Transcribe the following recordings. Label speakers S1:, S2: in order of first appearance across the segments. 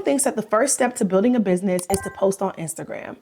S1: thinks that the first step to building a business is to post on Instagram.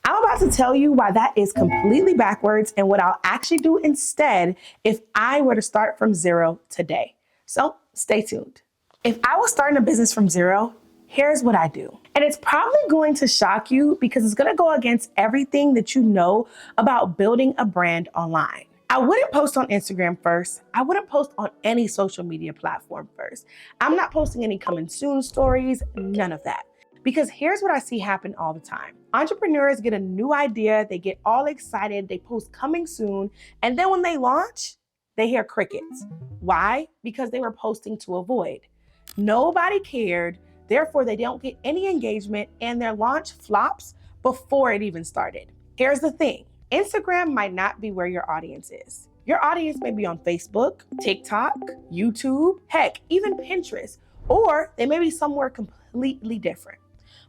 S1: I'm about to tell you why that is completely backwards and what I'll actually do instead if I were to start from zero today. So stay tuned. If I was starting a business from zero, here's what I do. And it's probably going to shock you because it's going to go against everything that you know about building a brand online. I wouldn't post on Instagram first. I wouldn't post on any social media platform first. I'm not posting any coming soon stories, none of that. Because here's what I see happen all the time. Entrepreneurs get a new idea, they get all excited, they post coming soon, and then when they launch, they hear crickets. Why? Because they were posting to avoid. Nobody cared, therefore they don't get any engagement and their launch flops before it even started. Here's the thing. Instagram might not be where your audience is. Your audience may be on Facebook, TikTok, YouTube, heck, even Pinterest, or they may be somewhere completely different.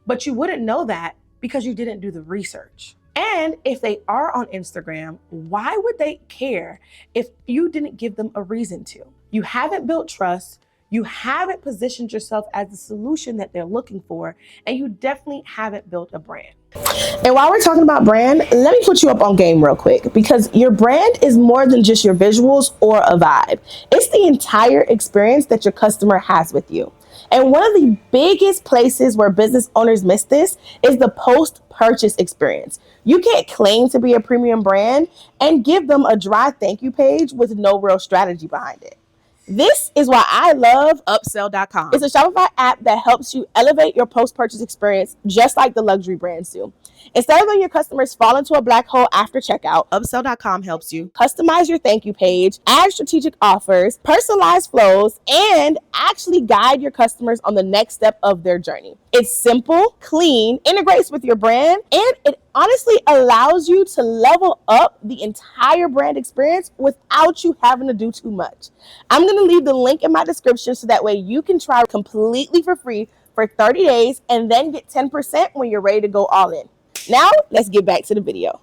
S1: But you wouldn't know that because you didn't do the research. And if they are on Instagram, why would they care if you didn't give them a reason to? You haven't built trust. You haven't positioned yourself as the solution that they're looking for, and you definitely haven't built a brand. And while we're talking about brand, let me put you up on game real quick because your brand is more than just your visuals or a vibe. It's the entire experience that your customer has with you. And one of the biggest places where business owners miss this is the post-purchase experience. You can't claim to be a premium brand and give them a dry thank you page with no real strategy behind it. This is why I love Upsell.com. It's a Shopify app that helps you elevate your post-purchase experience just like the luxury brands do. Instead of letting your customers fall into a black hole after checkout, Upsell.com helps you customize your thank you page, add strategic offers, personalize flows, and actually guide your customers on the next step of their journey. It's simple, clean, integrates with your brand, and it honestly allows you to level up the entire brand experience without you having to do too much. I'm going to leave the link in my description so that way you can try completely for free for 30 days and then get 10% when you're ready to go all in. Now, let's get back to the video.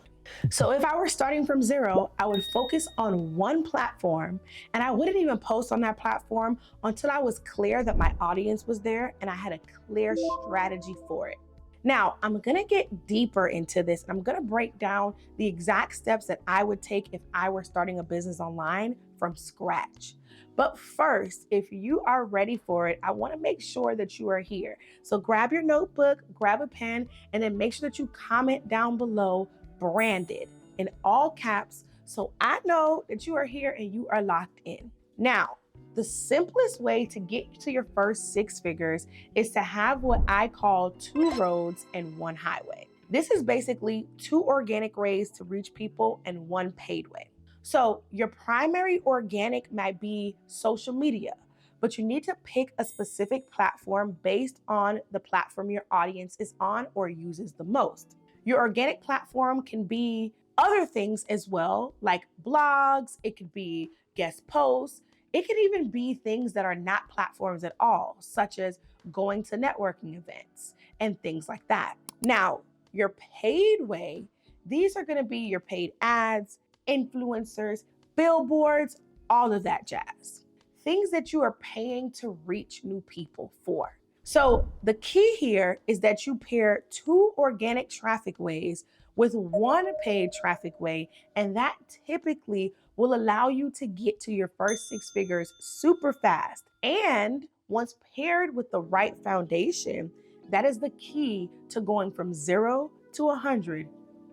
S1: So if I were starting from zero, I would focus on one platform and I wouldn't even post on that platform until I was clear that my audience was there and I had a clear strategy for it. Now, I'm gonna get deeper into this and I'm gonna break down the exact steps that I would take if I were starting a business online from scratch. But first, if you are ready for it, I wanna make sure that you are here. So grab your notebook, grab a pen, and then make sure that you comment down below branded in all caps so I know that you are here and you are locked in. Now, the simplest way to get to your first six figures is to have what I call 2 roads and 1 highway. This is basically 2 organic ways to reach people and 1 paid way. So your primary organic might be social media, but you need to pick a specific platform based on the platform your audience is on or uses the most. Your organic platform can be other things as well, like blogs, it could be guest posts, it could even be things that are not platforms at all, such as going to networking events and things like that. Now, your paid way, these are gonna be your paid ads, influencers, billboards, all of that jazz. Things that you are paying to reach new people for. So the key here is that you pair 2 organic traffic ways with 1 paid traffic way, and that typically will allow you to get to your first 6 figures super fast. And once paired with the right foundation, that is the key to going from 0 to 100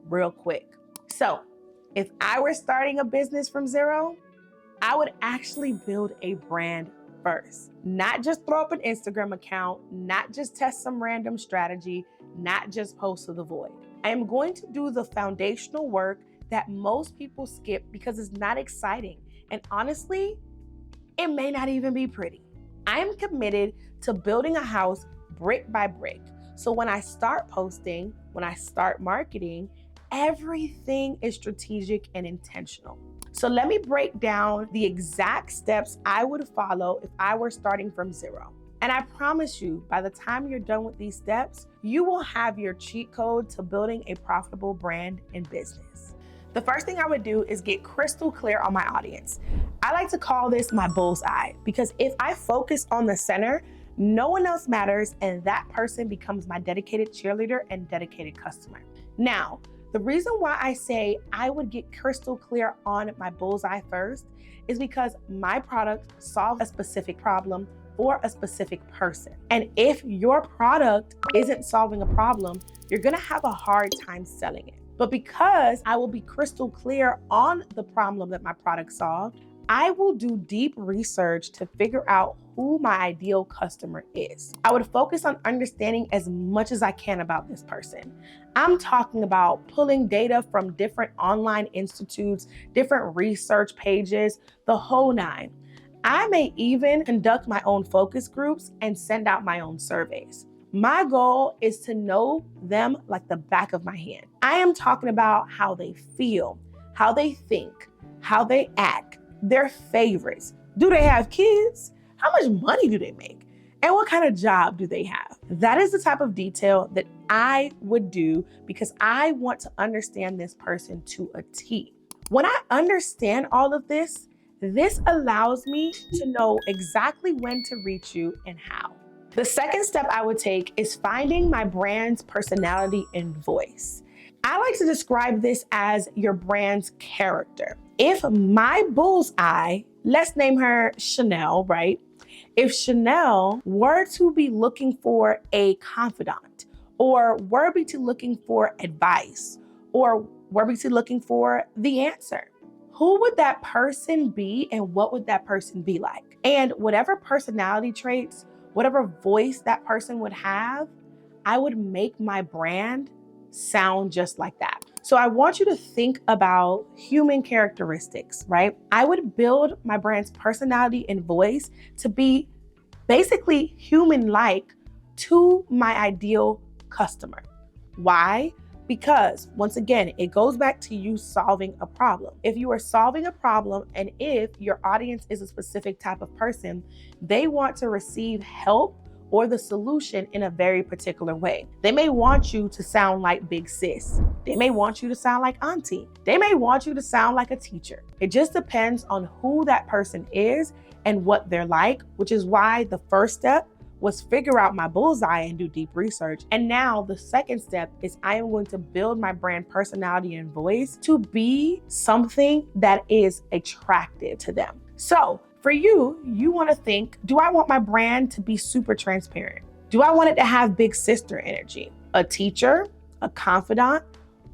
S1: real quick. So if I were starting a business from zero, I would actually build a brand first. Not just throw up an Instagram account, not just test some random strategy, not just post to the void. I am going to do the foundational work that most people skip because it's not exciting. And honestly, it may not even be pretty. I am committed to building a house brick by brick. So when I start posting, when I start marketing, everything is strategic and intentional. So let me break down the exact steps I would follow if I were starting from zero. And I promise you, by the time you're done with these steps, you will have your cheat code to building a profitable brand and business. The first thing I would do is get crystal clear on my audience. I like to call this my bullseye because if I focus on the center, No one else matters, and that person becomes my dedicated cheerleader and dedicated customer. Now, the reason why I say I would get crystal clear on my bullseye first is because my product solves a specific problem for a specific person. And if your product isn't solving a problem, you're gonna have a hard time selling it. But because I will be crystal clear on the problem that my product solved, I will do deep research to figure out who my ideal customer is. I would focus on understanding as much as I can about this person. I'm talking about pulling data from different online institutes, different research pages, the whole nine. I may even conduct my own focus groups and send out my own surveys. My goal is to know them like the back of my hand. I am talking about how they feel, how they think, how they act, their favorites. Do they have kids? How much money do they make? And what kind of job do they have? That is the type of detail that I would do because I want to understand this person to a T. When I understand all of this allows me to know exactly when to reach you and how. The second step I would take is finding my brand's personality and voice. I like to describe this as your brand's character. If my bullseye, let's name her Chanel, right? If Chanel were to be looking for a confidant, or were to looking for advice, or were to looking for the answer, who would that person be and what would that person be like? And whatever personality traits, whatever voice that person would have, I would make my brand sound just like that. So I want you to think about human characteristics, right? I would build my brand's personality and voice to be basically human-like to my ideal customer. Why? Because once again, it goes back to you solving a problem. If you are solving a problem and if your audience is a specific type of person, they want to receive help or the solution in a very particular way. They may want you to sound like big sis. They may want you to sound like auntie. They may want you to sound like a teacher. It just depends on who that person is and what they're like, which is why the first step was figure out my bullseye and do deep research. And now the second step is I am going to build my brand personality and voice to be something that is attractive to them. So for you, you want to think, do I want my brand to be super transparent? Do I want it to have big sister energy? A teacher? A confidant?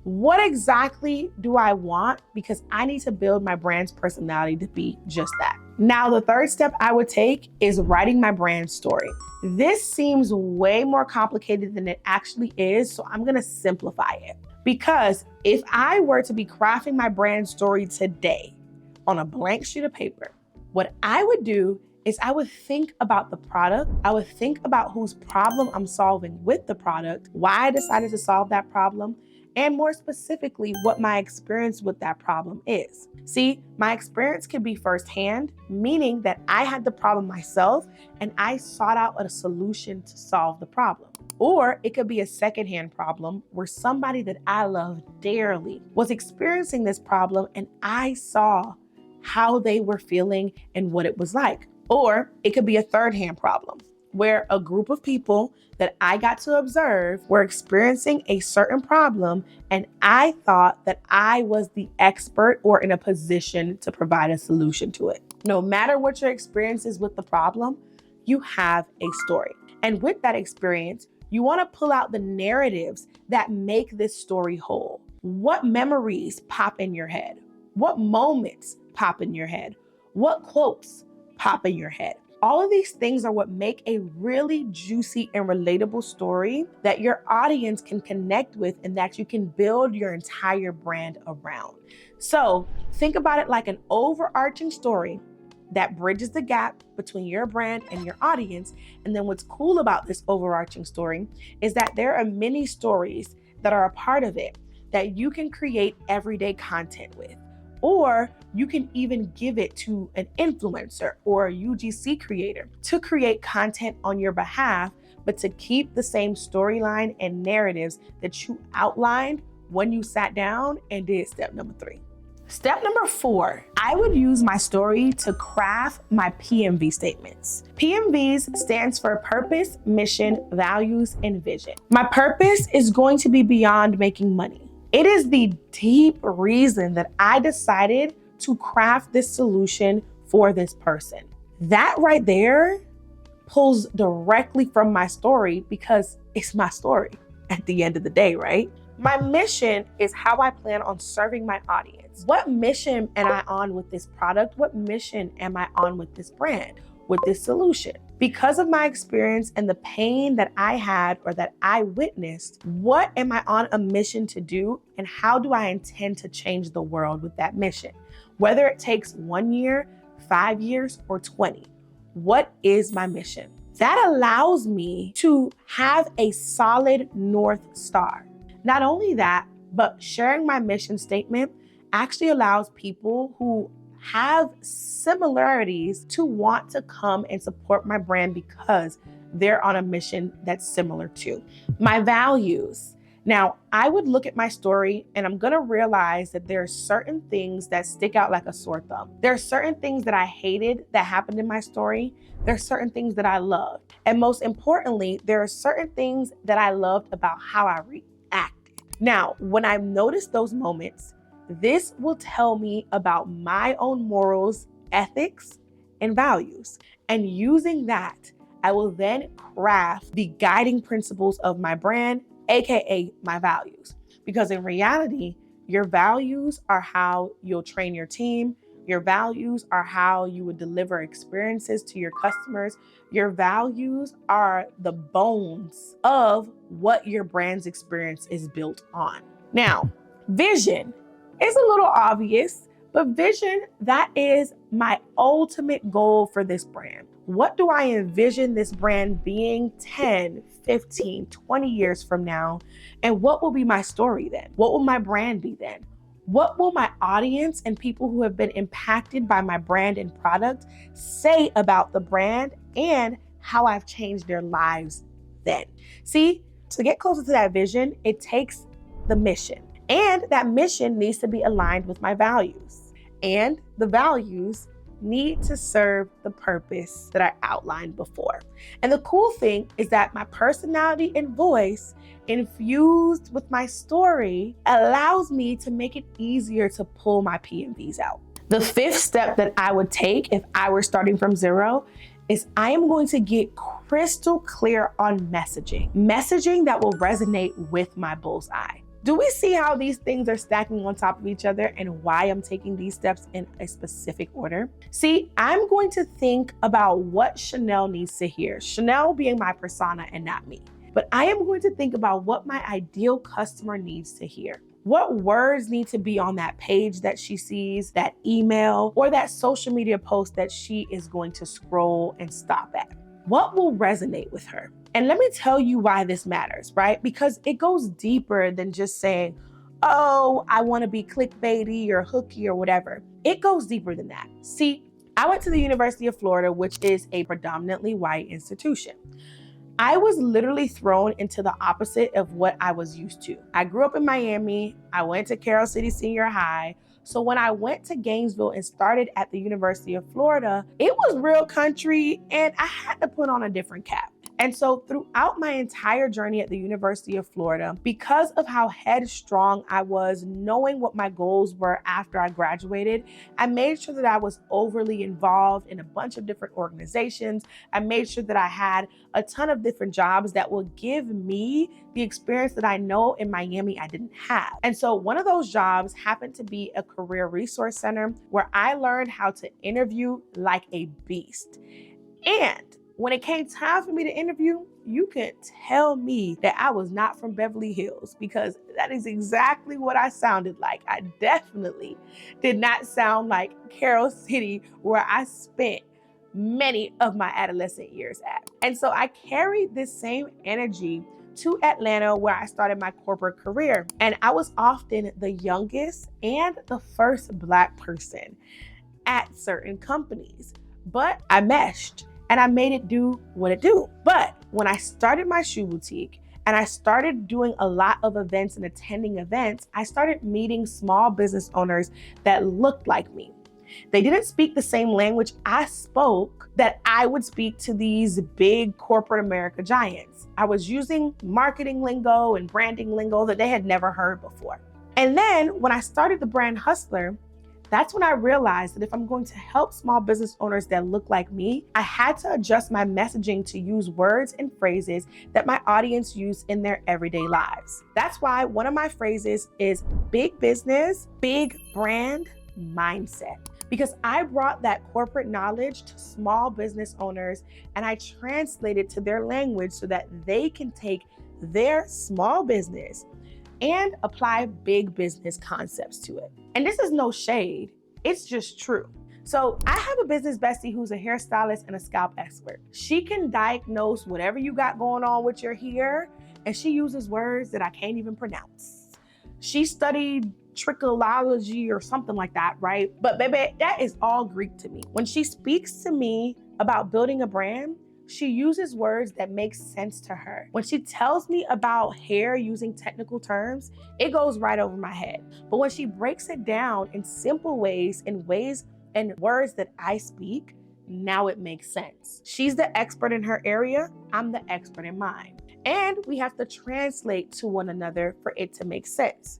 S1: What exactly do I want? Because I need to build my brand's personality to be just that. Now, the third step I would take is writing my brand story. This seems way more complicated than it actually is, so I'm gonna simplify it. Because if I were to be crafting my brand story today on a blank sheet of paper, what I would do is I would think about the product. I would think about whose problem I'm solving with the product, why I decided to solve that problem, and more specifically, what my experience with that problem is. See, my experience could be firsthand, meaning that I had the problem myself and I sought out a solution to solve the problem. Or it could be a secondhand problem where somebody that I love dearly was experiencing this problem and I saw how they were feeling and what it was like. Or it could be a third-hand problem where a group of people that I got to observe were experiencing a certain problem and I thought that I was the expert or in a position to provide a solution to it. No matter what your experience is with the problem, you have a story. And with that experience, you want to pull out the narratives that make this story whole. What memories pop in your head? What moments pop in your head? What quotes pop in your head? All of these things are what make a really juicy and relatable story that your audience can connect with and that you can build your entire brand around. So think about it like an overarching story that bridges the gap between your brand and your audience. And then what's cool about this overarching story is that there are many stories that are a part of it that you can create everyday content with. Or you can even give it to an influencer or a UGC creator to create content on your behalf, but to keep the same storyline and narratives that you outlined when you sat down and did step number 3. Step number 4, I would use my story to craft my PMV statements. PMVs stands for purpose, mission, values, and vision. My purpose is going to be beyond making money. It is the deep reason that I decided to craft this solution for this person. That right there pulls directly from my story because it's my story at the end of the day, right? My mission is how I plan on serving my audience. What mission am I on with this product? What mission am I on with this brand, with this solution? Because of my experience and the pain that I had or that I witnessed, what am I on a mission to do? And how do I intend to change the world with that mission? Whether it takes 1 year, 5 years, or 20, what is my mission? That allows me to have a solid North Star. Not only that, but sharing my mission statement actually allows people who have similarities to want to come and support my brand because they're on a mission that's similar to my values. Now, I would look at my story and I'm gonna realize that there are certain things that stick out like a sore thumb. There are certain things that I hated that happened in my story. There are certain things that I loved. And most importantly, there are certain things that I loved about how I reacted. Now, when I notice those moments, this will tell me about my own morals, ethics, and values. And using that, I will then craft the guiding principles of my brand, AKA my values. Because in reality, your values are how you'll train your team. Your values are how you would deliver experiences to your customers. Your values are the bones of what your brand's experience is built on. Now, vision is a little obvious, but vision, that is my ultimate goal for this brand. What do I envision this brand being 10, 15, 20 years from now? And what will be my story then? What will my brand be then? What will my audience and people who have been impacted by my brand and product say about the brand and how I've changed their lives then? See, to get closer to that vision, it takes the mission. And that mission needs to be aligned with my values. And the values need to serve the purpose that I outlined before. And the cool thing is that my personality and voice infused with my story allows me to make it easier to pull my PMVs out. The 5th step that I would take if I were starting from zero is I am going to get crystal clear on messaging that will resonate with my bullseye. Do we see how these things are stacking on top of each other and why I'm taking these steps in a specific order? See, I'm going to think about what Chanel needs to hear, Chanel being my persona and not me. But I am going to think about what my ideal customer needs to hear. What words need to be on that page that she sees, that email, or that social media post that she is going to scroll and stop at? What will resonate with her? And let me tell you why this matters, right? Because it goes deeper than just saying, oh, I want to be clickbaity or hooky or whatever. It goes deeper than that. See, I went to the University of Florida, which is a predominantly white institution. I was literally thrown into the opposite of what I was used to. I grew up in Miami. I went to Carroll City Senior High. So when I went to Gainesville and started at the University of Florida, it was real country and I had to put on a different cap. And so throughout my entire journey at the University of Florida, because of how headstrong I was, knowing what my goals were after I graduated, I made sure that I was overly involved in a bunch of different organizations. I made sure that I had a ton of different jobs that will give me the experience that I know in Miami I didn't have. And so one of those jobs happened to be a career resource center where I learned how to interview like a beast. And when it came time for me to interview, you could tell me that I was not from Beverly Hills because that is exactly what I sounded like. I definitely did not sound like Carroll City, where I spent many of my adolescent years at. And so I carried this same energy to Atlanta, where I started my corporate career. And I was often the youngest and the first Black person at certain companies. But I meshed and I made it do what it do. But when I started my shoe boutique and I started doing a lot of events and attending events, I started meeting small business owners that looked like me. They didn't speak the same language I spoke that I would speak to these big corporate America giants. I was using marketing lingo and branding lingo that they had never heard before. And then when I started the Brand Hustler, that's when I realized that if I'm going to help small business owners that look like me, I had to adjust my messaging to use words and phrases that my audience use in their everyday lives. That's why one of my phrases is big business, big brand mindset. Because I brought that corporate knowledge to small business owners and I translated to their language so that they can take their small business and apply big business concepts to it. And this is no shade, it's just true. So I have a business bestie who's a hairstylist and a scalp expert. She can diagnose whatever you got going on with your hair, and she uses words that I can't even pronounce. She studied trichology or something like that, right? But baby, that is all Greek to me. When she speaks to me about building a brand, she uses words that make sense to her. When she tells me about hair using technical terms, it goes right over my head. But when she breaks it down in simple ways, in ways and words that I speak, now it makes sense. She's the expert in her area, I'm the expert in mine. And we have to translate to one another for it to make sense.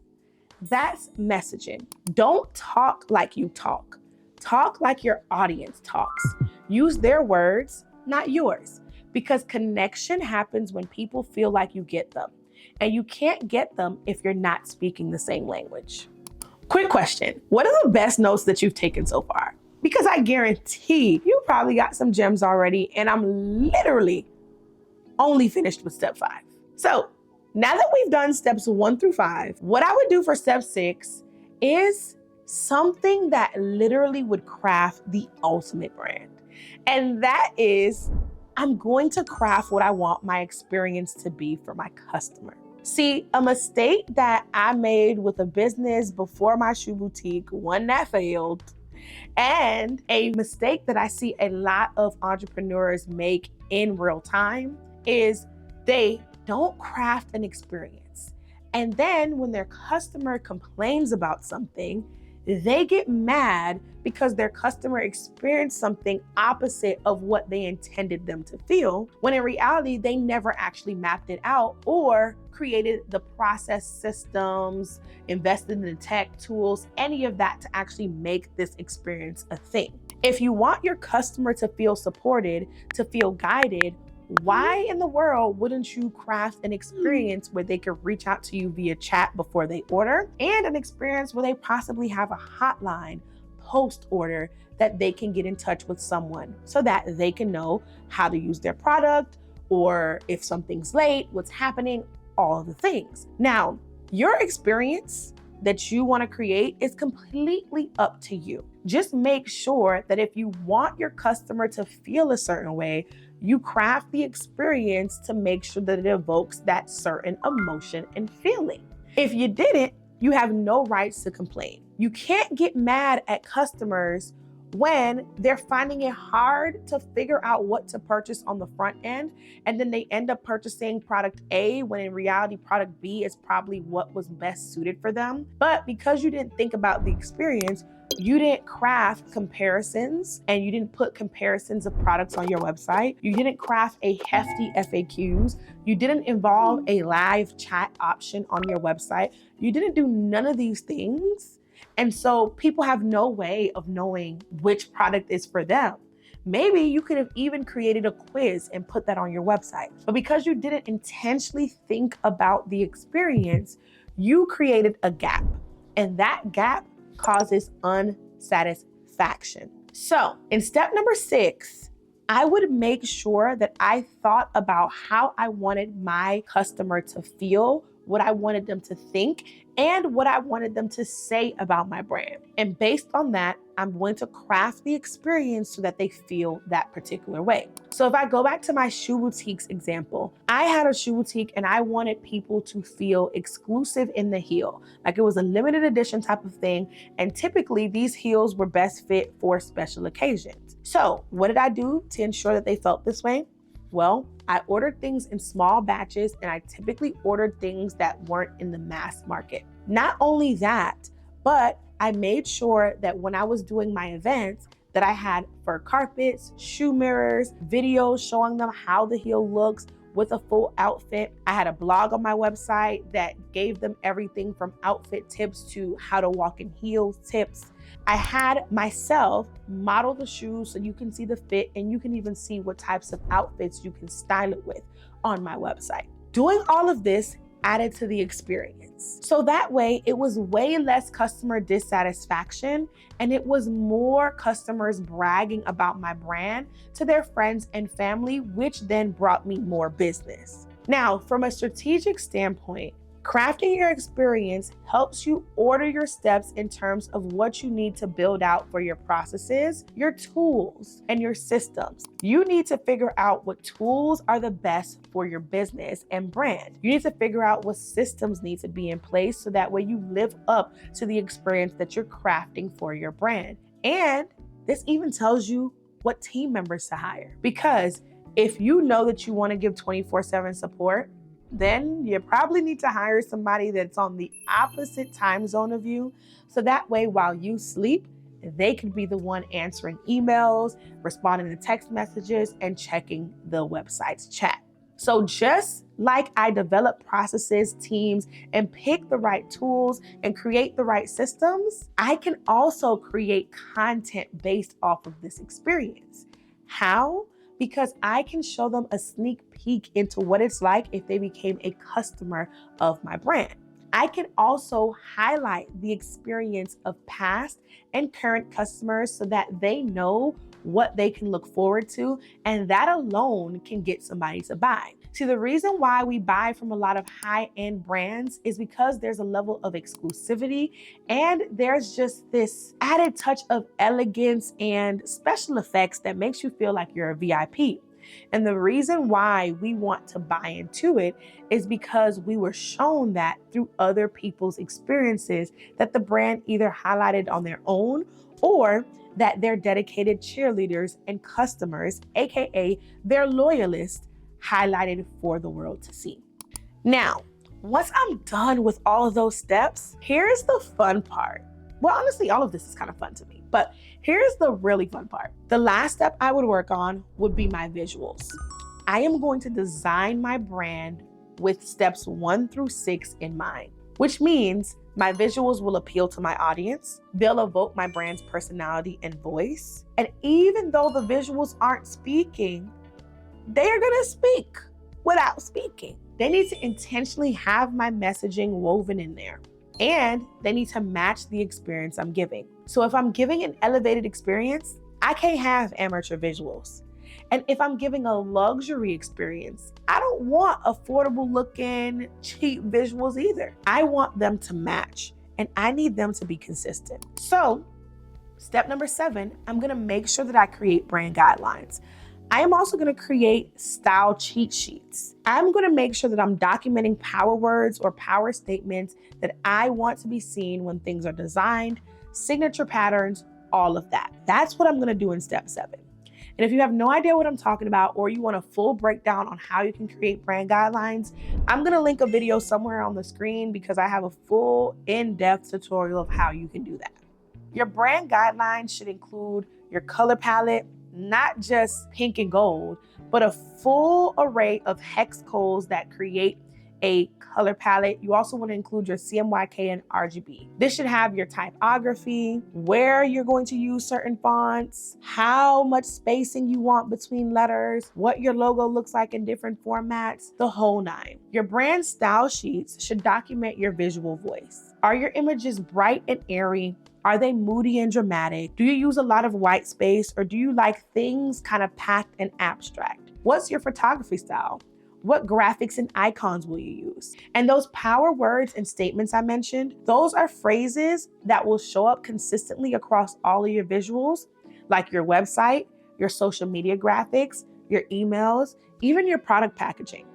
S1: That's messaging. Don't talk like you talk. Talk like your audience talks. Use their words, not yours, because connection happens when people feel like you get them, and you can't get them if you're not speaking the same language. Quick question, what are the best notes that you've taken so far? Because I guarantee you probably got some gems already, and I'm literally only finished with step 5. So now that we've done steps 1 through 5, what I would do for step 6 is something that literally would craft the ultimate brand. And that is, I'm going to craft what I want my experience to be for my customer. See, a mistake that I made with a business before my shoe boutique, one that failed, and a mistake that I see a lot of entrepreneurs make in real time is they don't craft an experience. And then when their customer complains about something, they get mad because their customer experienced something opposite of what they intended them to feel, when in reality, they never actually mapped it out or created the process systems, invested in the tech tools, any of that to actually make this experience a thing. If you want your customer to feel supported, to feel guided, why in the world wouldn't you craft an experience where they could reach out to you via chat before they order, and an experience where they possibly have a hotline post-order that they can get in touch with someone so that they can know how to use their product, or if something's late, what's happening, all of the things. Now, your experience that you want to create is completely up to you. Just make sure that if you want your customer to feel a certain way, you craft the experience to make sure that it evokes that certain emotion and feeling. If you didn't, you have no rights to complain. You can't get mad at customers when they're finding it hard to figure out what to purchase on the front end, and then they end up purchasing product A when in reality product B is probably what was best suited for them. But because you didn't think about the experience, you didn't craft comparisons, and you didn't put comparisons of products on your website. You didn't craft a hefty FAQs. You didn't involve a live chat option on your website. You didn't do none of these things. And so people have no way of knowing which product is for them. Maybe you could have even created a quiz and put that on your website. But because you didn't intentionally think about the experience, you created a gap. And that gap causes unsatisfaction. So in step number 6, I would make sure that I thought about how I wanted my customer to feel, what I wanted them to think, and what I wanted them to say about my brand. And based on that, I'm going to craft the experience so that they feel that particular way. So if I go back to my shoe boutiques example, I had a shoe boutique and I wanted people to feel exclusive in the heel. Like it was a limited edition type of thing. And typically these heels were best fit for special occasions. So what did I do to ensure that they felt this way? Well, I ordered things in small batches, and I typically ordered things that weren't in the mass market. Not only that, but I made sure that when I was doing my events, that I had fur carpets, shoe mirrors, videos showing them how the heel looks with a full outfit. I had a blog on my website that gave them everything from outfit tips to how to walk in heels tips. I had myself model the shoes so you can see the fit, and you can even see what types of outfits you can style it with on my website. Doing all of this added to the experience. So that way it was way less customer dissatisfaction, and it was more customers bragging about my brand to their friends and family, which then brought me more business. Now, from a strategic standpoint, crafting your experience helps you order your steps in terms of what you need to build out for your processes, your tools, and your systems. You need to figure out what tools are the best for your business and brand. You need to figure out what systems need to be in place so that way you live up to the experience that you're crafting for your brand. And this even tells you what team members to hire. Because if you know that you want to give 24/7 support, then you probably need to hire somebody that's on the opposite time zone of you. So that way, while you sleep, they could be the one answering emails, responding to text messages, and checking the website's chat. So just like I develop processes, teams, and pick the right tools and create the right systems, I can also create content based off of this experience. How? Because I can show them a sneak peek into what it's like if they became a customer of my brand. I can also highlight the experience of past and current customers so that they know what they can look forward to, and that alone can get somebody to buy. See, the reason why we buy from a lot of high-end brands is because there's a level of exclusivity, and there's just this added touch of elegance and special effects that makes you feel like you're a VIP. And the reason why we want to buy into it is because we were shown that through other people's experiences that the brand either highlighted on their own or that their dedicated cheerleaders and customers, aka their loyalists, highlighted for the world to see. Now, once I'm done with all of those steps, here's the fun part. Well, honestly, all of this is kind of fun to me, but here's the really fun part. The last step I would work on would be my visuals. I am going to design my brand with steps 1 through 6 in mind, which means my visuals will appeal to my audience. They'll evoke my brand's personality and voice. And even though the visuals aren't speaking, they are gonna speak without speaking. They need to intentionally have my messaging woven in there, and they need to match the experience I'm giving. So if I'm giving an elevated experience, I can't have amateur visuals. And if I'm giving a luxury experience, I don't want affordable looking, cheap visuals either. I want them to match, and I need them to be consistent. So step number 7, I'm gonna make sure that I create brand guidelines. I am also going to create style cheat sheets. I'm going to make sure that I'm documenting power words or power statements that I want to be seen when things are designed, signature patterns, all of that. That's what I'm going to do in step 7. And if you have no idea what I'm talking about, or you want a full breakdown on how you can create brand guidelines, I'm going to link a video somewhere on the screen because I have a full in-depth tutorial of how you can do that. Your brand guidelines should include your color palette, not just pink and gold, but a full array of hex codes that create a color palette. You also want to include your CMYK and RGB. This should have your typography, where you're going to use certain fonts, how much spacing you want between letters, what your logo looks like in different formats, the whole 9. Your brand style sheets should document your visual voice. Are your images bright and airy? Are they moody and dramatic? Do you use a lot of white space, or do you like things kind of packed and abstract? What's your photography style? What graphics and icons will you use? And those power words and statements I mentioned, those are phrases that will show up consistently across all of your visuals, like your website, your social media graphics, your emails, even your product packaging.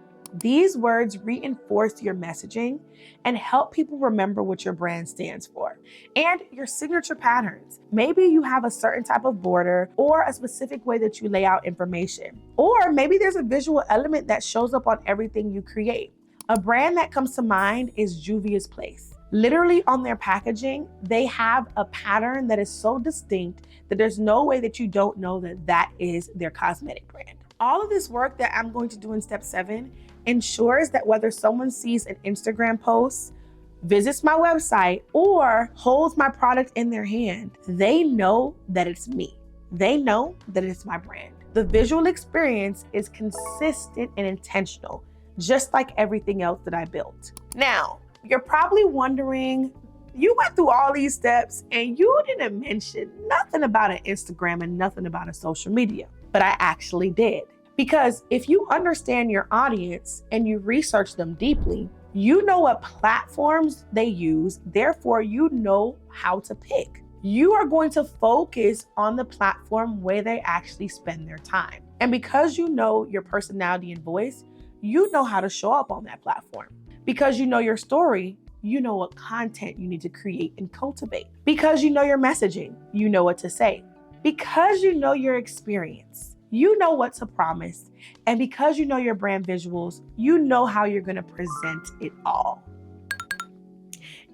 S1: These words reinforce your messaging and help people remember what your brand stands for. and your signature patterns. Maybe you have a certain type of border or a specific way that you lay out information. Or maybe there's a visual element that shows up on everything you create. A brand that comes to mind is Juvia's Place. Literally on their packaging, they have a pattern that is so distinct that there's no way that you don't know that that is their cosmetic brand. All of this work that I'm going to do in step 7 ensures that whether someone sees an Instagram post, visits my website, or holds my product in their hand, they know that it's me. They know that it's my brand. The visual experience is consistent and intentional, just like everything else that I built. Now, you're probably wondering, you went through all these steps and you didn't mention nothing about an Instagram and nothing about a social media. But I actually did. Because if you understand your audience and you research them deeply, you know what platforms they use, therefore you know how to pick. You are going to focus on the platform where they actually spend their time. And because you know your personality and voice, you know how to show up on that platform. Because you know your story, you know what content you need to create and cultivate. Because you know your messaging, you know what to say. Because you know your experience, you know what to promise. And because you know your brand visuals, you know how you're going to present it all.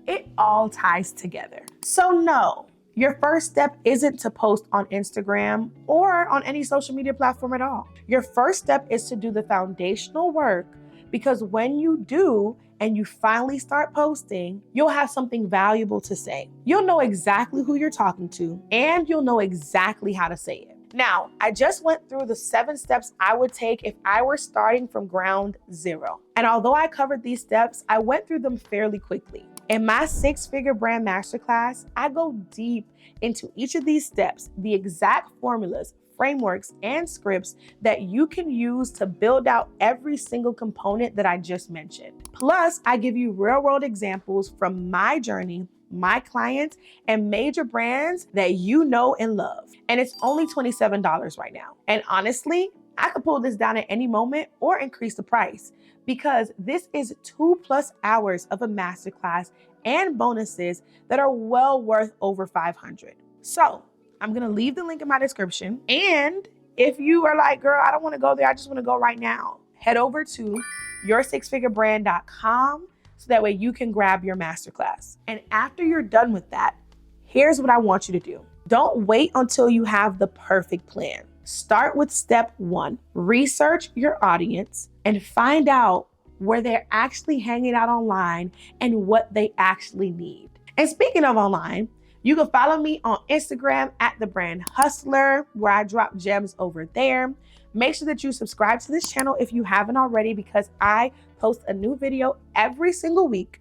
S1: It all ties together. So no, your first step isn't to post on Instagram or on any social media platform at all. Your first step is to do the foundational work, because when you do and you finally start posting, you'll have something valuable to say. You'll know exactly who you're talking to, and you'll know exactly how to say it. Now, I just went through the 7 steps I would take if I were starting from ground zero. And although I covered these steps, I went through them fairly quickly. In my 6-figure brand masterclass, I go deep into each of these steps, the exact formulas, frameworks, and scripts that you can use to build out every single component that I just mentioned. Plus, I give you real-world examples from my journey, my clients, and major brands that you know and love. And it's only $27 right now. And honestly, I could pull this down at any moment or increase the price, because this is 2+ hours of a masterclass and bonuses that are well worth over $500. So I'm going to leave the link in my description. And if you are like, girl, I don't want to go there, I just want to go right now, head over to your6figurebrand.com so that way you can grab your masterclass. And after you're done with that, here's what I want you to do. Don't wait until you have the perfect plan. Start with step 1. Research your audience and find out where they're actually hanging out online and what they actually need. And speaking of online, you can follow me on Instagram at The Brand Hustler, where I drop gems over there. Make sure that you subscribe to this channel if you haven't already, because I post a new video every single week.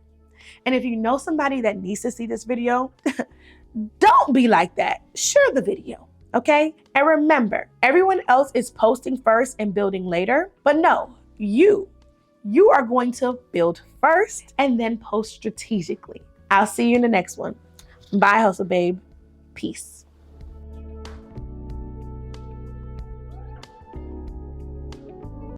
S1: And if you know somebody that needs to see this video, don't be like that. Share the video, okay? And remember, everyone else is posting first and building later, but no, you are going to build first and then post strategically. I'll see you in the next one. Bye, Hustle Babe. Peace.